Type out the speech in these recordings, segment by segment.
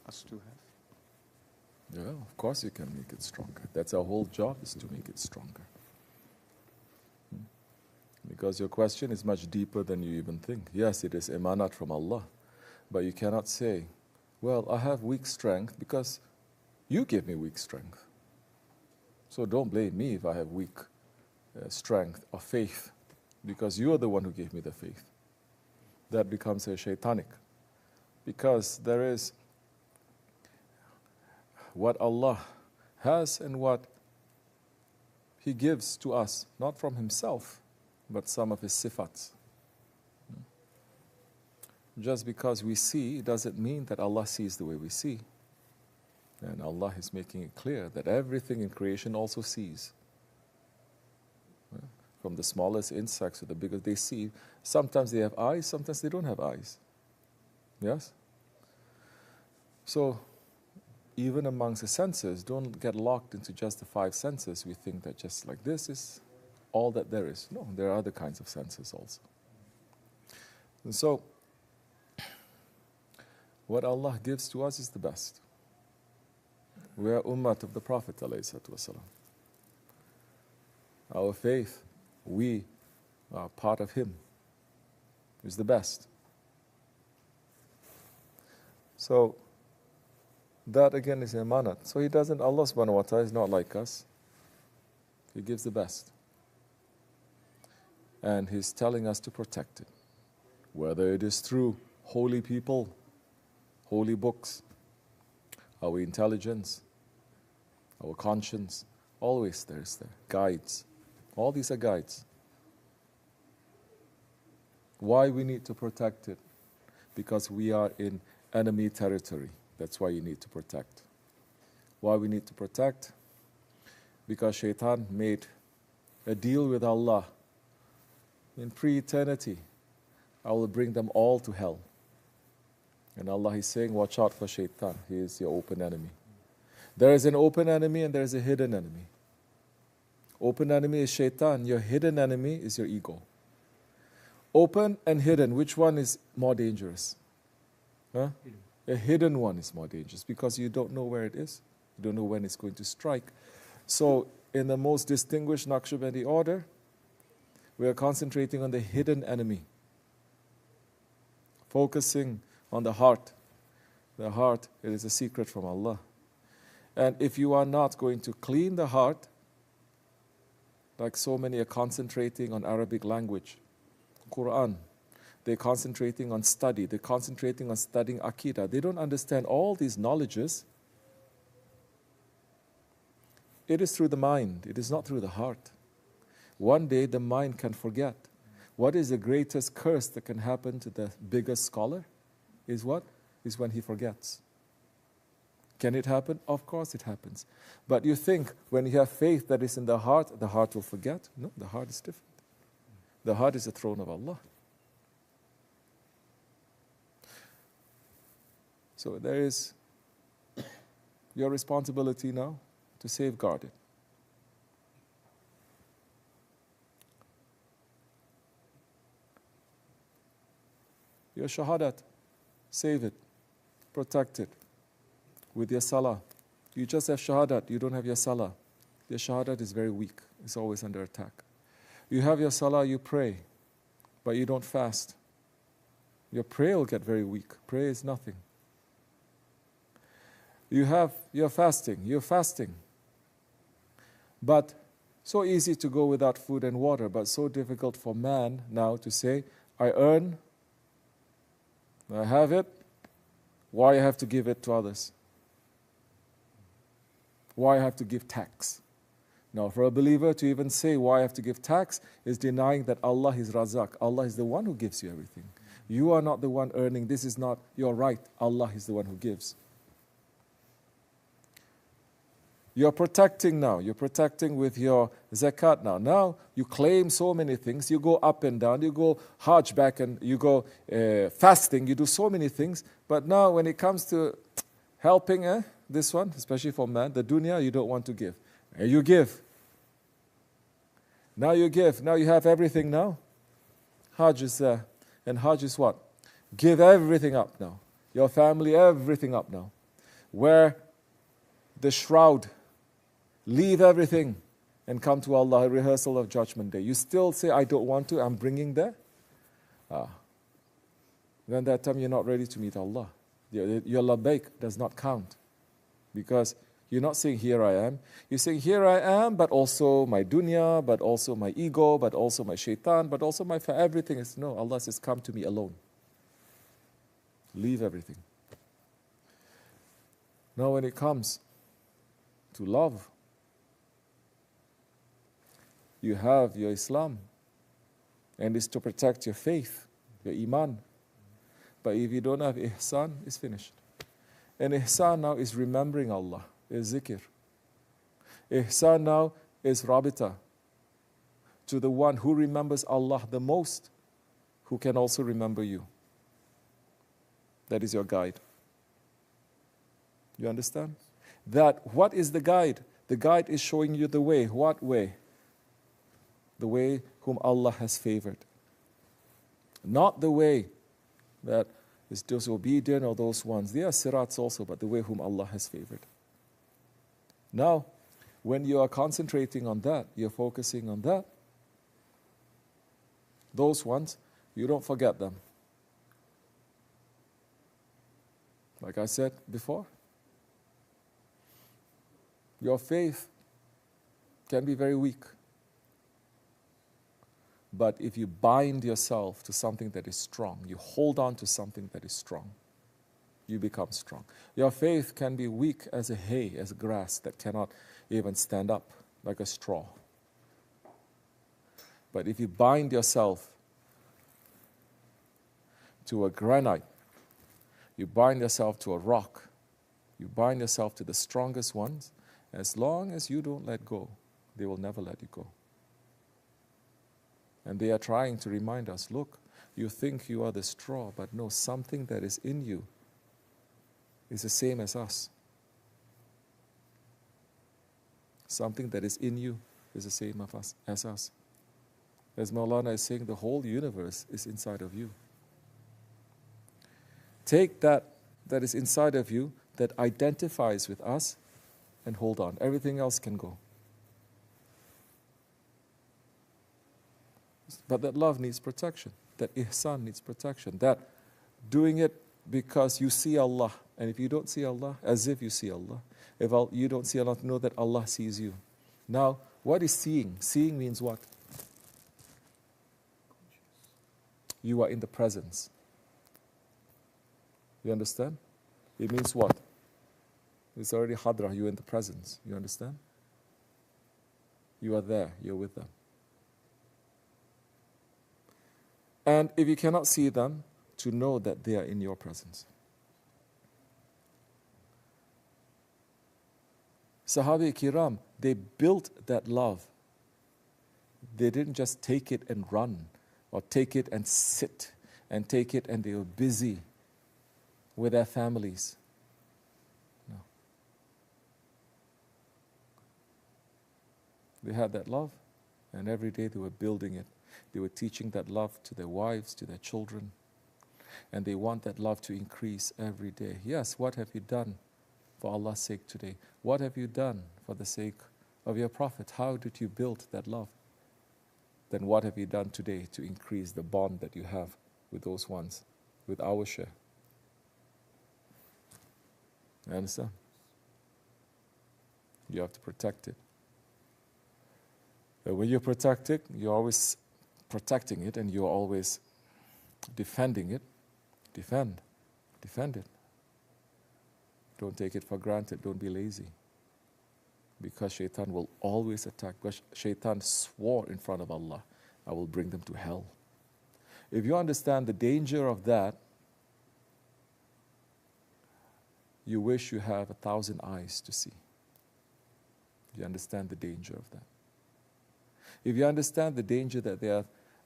us to have? Yeah, of course you can make it stronger. That's our whole job, is to make it stronger. Because your question is much deeper than you even think. Yes, it is emanat from Allah, but you cannot say, well, I have weak strength because you gave me weak strength. So don't blame me if I have weak strength or faith, because you are the one who gave me the faith. That becomes a shaitanic. Because there is what Allah has and what He gives to us, not from Himself, but some of His sifats. Just because we see, it doesn't mean that Allah sees the way we see. And Allah is making it clear that everything in creation also sees. From the smallest insects to the biggest, they see. Sometimes they have eyes, sometimes they don't have eyes. Yes? So, even amongst the senses, don't get locked into just the 5 senses. We think that just like this is all that there is. No, there are other kinds of senses also. And so, what Allah gives to us is the best. We are ummat of the Prophet ﷺ. Our faith, we are part of him, is the best. So, that again is emanat. So He doesn't, Allah subhanahu wa ta'ala is not like us. He gives the best. And He's telling us to protect it. Whether it is through holy people, holy books, our intelligence, our conscience, always there's there. Guides. All these are guides. Why we need to protect it? Because we are in enemy territory. That's why you need to protect. Why we need to protect? Because Shaitan made a deal with Allah. In pre-eternity, I will bring them all to hell. And Allah is saying, watch out for Shaitan. He is your open enemy. There is an open enemy and there is a hidden enemy. Open enemy is Shaitan. Your hidden enemy is your ego. Open and hidden, which one is more dangerous? Huh? A hidden one is more dangerous because you don't know where it is. You don't know when it's going to strike. So, in the most distinguished Naqshbandi order, we are concentrating on the hidden enemy. Focusing on the heart. The heart, it is a secret from Allah. And if you are not going to clean the heart, like so many are concentrating on Arabic language, Quran, they're concentrating on study, they're concentrating on studying Aqidah. They don't understand all these knowledges. It is through the mind, it is not through the heart. One day the mind can forget. What is the greatest curse that can happen to the biggest scholar? Is what? Is when he forgets. Can it happen? Of course it happens. But you think when you have faith that is in the heart will forget? No, the heart is different. The heart is the throne of Allah. So there is your responsibility now to safeguard it. Your shahadat, save it, protect it. With your salah, you just have shahadat, you don't have your salah. Your shahadat is very weak, it's always under attack. You have your salah, you pray, but you don't fast. Your prayer will get very weak. Prayer is nothing. You're fasting. But so easy to go without food and water, but so difficult for man now to say, I earn, I have it, why I have to give it to others? Why I have to give tax? Now, for a believer to even say why I have to give tax is denying that Allah is Razak. Allah is the one who gives you everything. You are not the one earning. This is not your right. Allah is the one who gives. You're protecting now. You're protecting with your zakat now. Now you claim so many things. You go up and down. You go hajj back and you go fasting. You do so many things. But now when it comes to helping this one, especially for man, the dunya, you don't want to give. You give. Now you give. Now you have everything now. Hajj is there. And Hajj is what? Give everything up now. Your family, everything up now. wear the shroud, leave everything, and come to Allah, a rehearsal of Judgment Day. You still say, I don't want to, I'm bringing there. Then that time you're not ready to meet Allah. Your labbaik does not count. Because you're not saying, here I am. You're saying, here I am, but also my dunya, but also my ego, but also my shaitan, but also my everything. Is no, Allah says, come to me alone. Leave everything. Now when it comes to love, you have your Islam, and it's to protect your faith, your iman. But if you don't have ihsan, it's finished. And ihsan now is remembering Allah, is zikr. Ihsan now is rabita, to the one who remembers Allah the most, who can also remember you. That is your guide. You understand? That what is the guide? The guide is showing you the way. What way? The way whom Allah has favored. Not the way that is disobedient or those ones. They are sirats also, but the way whom Allah has favored. Now, when you are concentrating on that, you're focusing on that, those ones, you don't forget them. Like I said before, your faith can be very weak. But if you bind yourself to something that is strong, you hold on to something that is strong, you become strong. Your faith can be weak as a hay, as grass that cannot even stand up, like a straw. But if you bind yourself to a granite, you bind yourself to a rock, you bind yourself to the strongest ones, as long as you don't let go, they will never let you go. And they are trying to remind us, look, you think you are the straw, but no, something that is in you is the same as us. Something that is in you is the same as us. As Maulana is saying, the whole universe is inside of you. Take that is inside of you, that identifies with us, and hold on. Everything else can go. But that love needs protection. That ihsan needs protection. That doing it because you see Allah. And if you don't see Allah, as if you see Allah. If you don't see Allah, know that Allah sees you. Now, what is seeing? Seeing means what? You are in the presence. You understand? It means what? It's already hadrah, you're in the presence. You understand? You are there, you're with them. And if you cannot see them, to know that they are in your presence. Sahabi Kiram, they built that love. They didn't just take it and run, or take it and sit, and take it and they were busy with their families. No. They had that love, and every day they were building it. They were teaching that love to their wives, to their children. And they want that love to increase every day. Yes, what have you done for Allah's sake today? What have you done for the sake of your Prophet? How did you build that love? Then what have you done today to increase the bond that you have with those ones, with our share? You understand? You have to protect it. And when you protect it, you're always protecting it, and you're always defending it. Defend it. Don't take it for granted. Don't be lazy. Because shaitan will always attack. Because shaitan swore in front of Allah, I will bring them to hell. If you understand the danger of that, you wish you have 1,000 eyes to see. You understand the danger of that. If you understand the danger that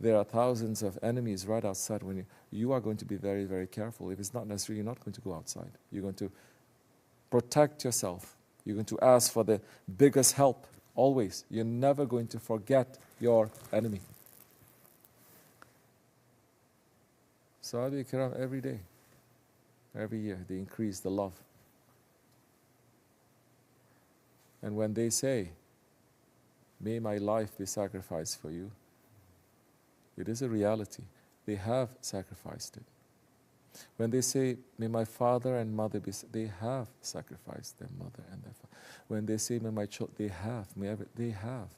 there are thousands of enemies right outside, when you are going to be very, very careful. If it's not necessary, you're not going to go outside. You're going to protect yourself. You're going to ask for the biggest help, always. You're never going to forget your enemy. Sahabi Kiram, every day, every year, they increase the love And when they say, may my life be sacrificed for you, it is a reality. They have sacrificed it. When they say, may my father and mother be, they have sacrificed their mother and their father. When they say, may my children, they have.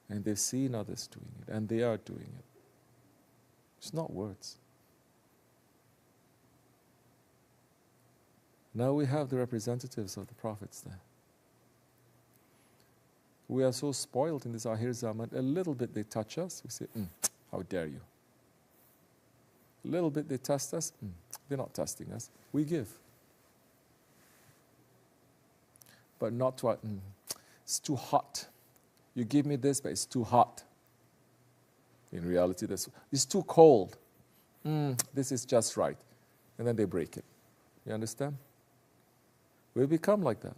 And they've seen others doing it, and they are doing it. It's not words. Now we have the representatives of the prophets there. We are so spoiled in this Akhir Zaman. A little bit they touch us, we say, how dare you. A little bit they test us, they're not testing us. We give. But not to, it's too hot. You give me this, but it's too hot. In reality, it's too cold. This is just right. And then they break it. You understand? We become like that.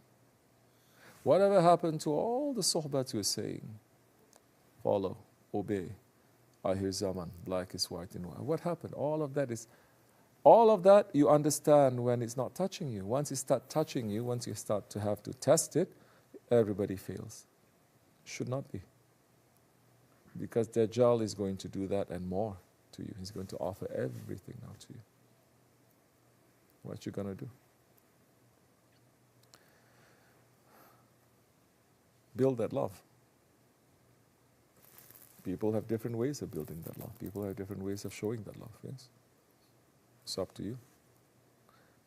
Whatever happened to all the sohbat you're saying? Follow, obey. Akhir Zaman, black is white and white. What happened? All of that you understand when it's not touching you. Once it starts touching you, once you start to have to test it, everybody fails. Should not be. Because Dajjal is going to do that and more to you. He's going to offer everything now to you. What you going to do? Build that love. People have different ways of building that love. People have different ways of showing that love, yes? It's up to you.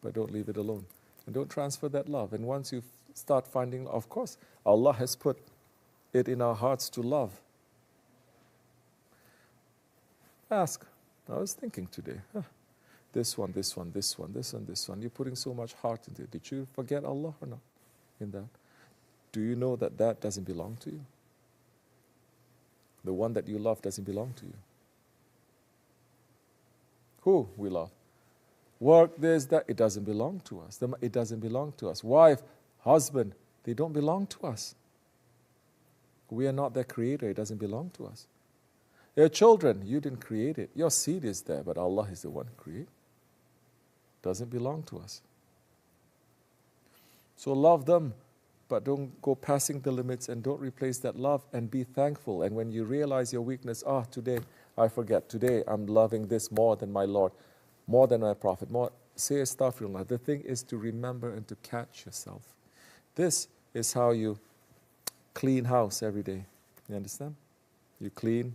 But don't leave it alone. And don't transfer that love. And once you start finding, of course, Allah has put it in our hearts to love. Ask. I was thinking today, this one. You're putting so much heart into it. Did you forget Allah or not in that? Do you know that that doesn't belong to you? The one that you love doesn't belong to you. Who we love? Work, this, that, it doesn't belong to us. It doesn't belong to us. Wife, husband, they don't belong to us. We are not their creator. It doesn't belong to us. Your children, you didn't create it. Your seed is there, but Allah is the one who created it. Doesn't belong to us. So love them, but don't go passing the limits and don't replace that love, and be thankful. And when you realize your weakness, today I forget. Today I'm loving this more than my Lord, more than my Prophet. Say astaghfirullah. The thing is to remember and to catch yourself. This is how you clean house every day. You understand? You clean,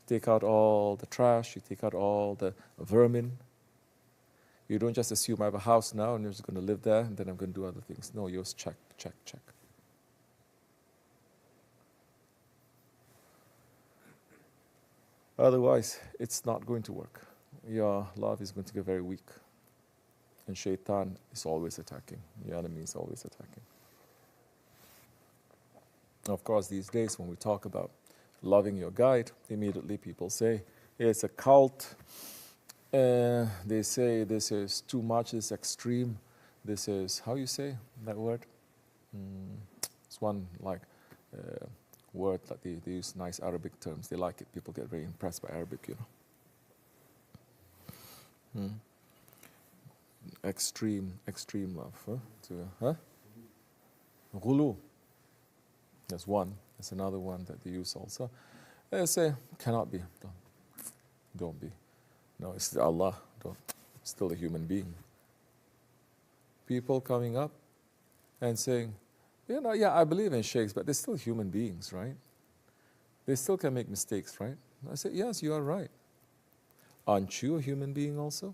take out all the trash, you take out all the vermin. You don't just assume I have a house now and you're just going to live there and then I'm going to do other things. No, you just check. Otherwise, it's not going to work. Your love is going to get very weak. And shaitan is always attacking. The enemy is always attacking. Of course, these days when we talk about loving your guide, immediately people say, it's a cult. They say this is too much, this extreme. This is, how you say that word? It's one like word that they use nice Arabic terms. They like it. People get very impressed by Arabic, you know. Extreme love. Ghulu. There's one. There's another one that they use also. They say, cannot be. Don't be. No, it's Allah. Still a human being. People coming up and saying, I believe in sheikhs, but they're still human beings, right? They still can make mistakes, right? I say, yes, you are right. Aren't you a human being also?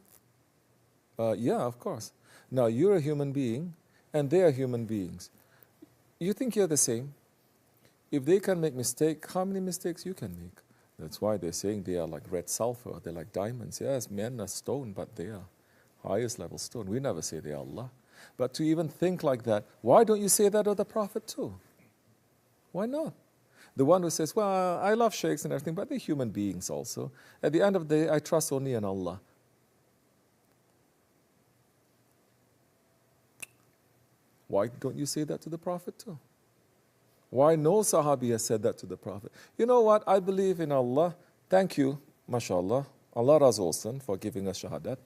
Yeah, of course. Now, you're a human being, and they are human beings. You think you're the same? If they can make mistakes, how many mistakes you can make? That's why they're saying they are like red sulfur, they're like diamonds. Yes, men are stone, but they are highest level stone. We never say they are Allah. But to even think like that, why don't you say that of the Prophet too? Why not? The one who says, well, I love sheikhs and everything, but they're human beings also. At the end of the day, I trust only in Allah. Why don't you say that to the Prophet too? Why no Sahabi has said that to the Prophet? You know what? I believe in Allah. Thank you, mashallah. Allah razı olsun for giving us shahadat.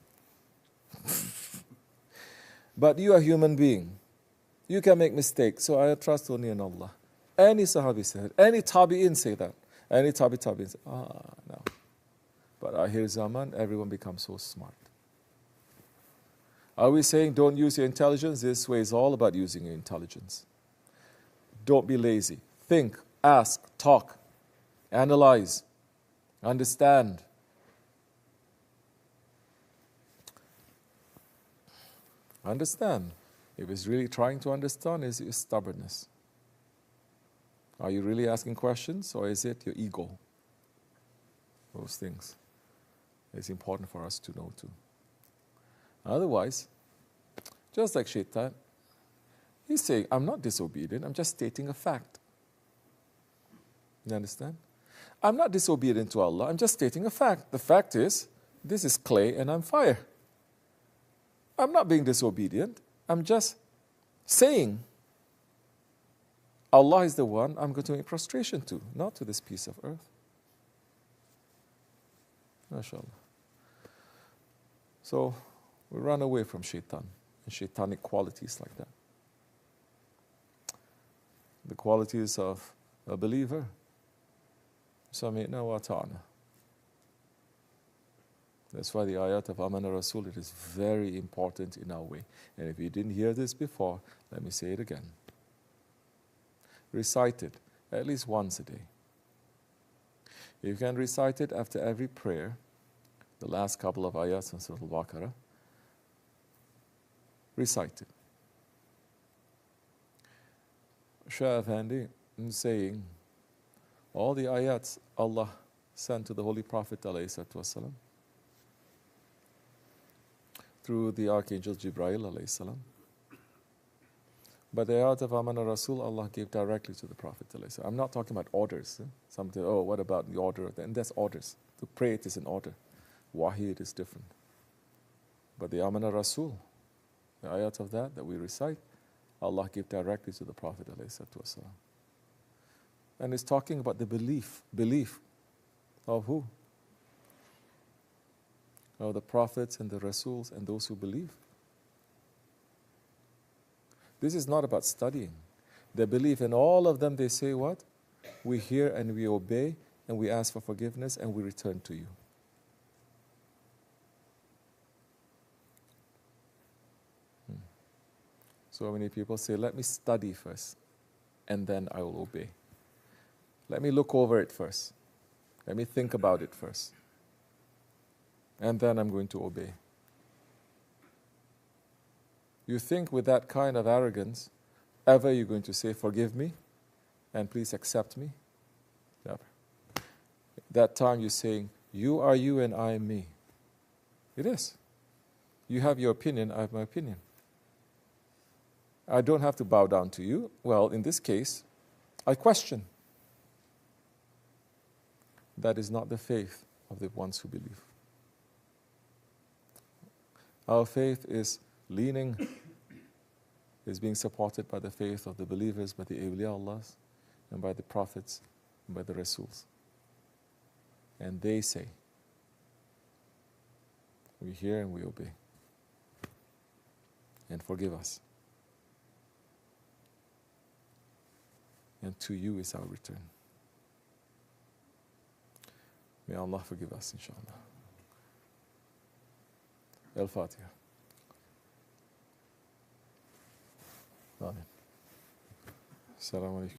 But you are a human being. You can make mistakes, so I trust only in Allah. Any Sahabi said, any Tabi'in say that. Any Tabi'in say, no. But Akhir Zaman, everyone becomes so smart. Are we saying don't use your intelligence? This way is all about using your intelligence. Don't be lazy. Think, ask, talk, analyze, understand. Understand. If it's really trying to understand, is it stubbornness? Are you really asking questions, or is it your ego? Those things. It's important for us to know too. Otherwise, just like Shaitan, he's saying, I'm not disobedient, I'm just stating a fact. You understand? I'm not disobedient to Allah, I'm just stating a fact. The fact is, this is clay and I'm fire. I'm not being disobedient, I'm just saying, Allah is the one I'm going to make prostration to, not to this piece of earth. MashaAllah. So, we run away from shaitan and shaitanic qualities like that. The qualities of a believer. Sami'na wa ta'na. That's why the ayat of Amana Rasul, it is very important in our way. And if you didn't hear this before, let me say it again. Recite it at least once a day. You can recite it after every prayer, the last couple of ayats in Surah Al-Baqarah. Recite it. Shah Effendi saying, all the ayats Allah sent to the Holy Prophet ﷺ, through the Archangel Jibreel ﷺ. But the ayat of Amana Rasul, Allah gave directly to the Prophet ﷺ. I'm not talking about orders. Some say, oh, what about the order? And that's orders. To pray it is an order. Wahi, it is different. But the Amana Rasul, the ayat of that we recite, Allah gave directly to the Prophet ﷺ. And it's talking about the belief of who? Of the prophets and the Rasuls and those who believe. This is not about studying. They believe in all of them. They say what? We hear and we obey and we ask for forgiveness and we return to you. So many people say, let me study first and then I will obey. Let me look over it first. Let me think about it first. And then I'm going to obey. You think with that kind of arrogance, ever you're going to say, forgive me and please accept me? Never. That time you're saying, you are you and I am me. It is. You have your opinion, I have my opinion. I don't have to bow down to you. Well, in this case, I question. That is not the faith of the ones who believe. Our faith is leaning, is being supported by the faith of the believers, by the awliya Allahs, and by the prophets, and by the Rasuls. And they say, we hear and we obey. And forgive us. And to you is our return. May Allah forgive us, inshallah. Al-Fatiha. Amen. Assalamu alaikum.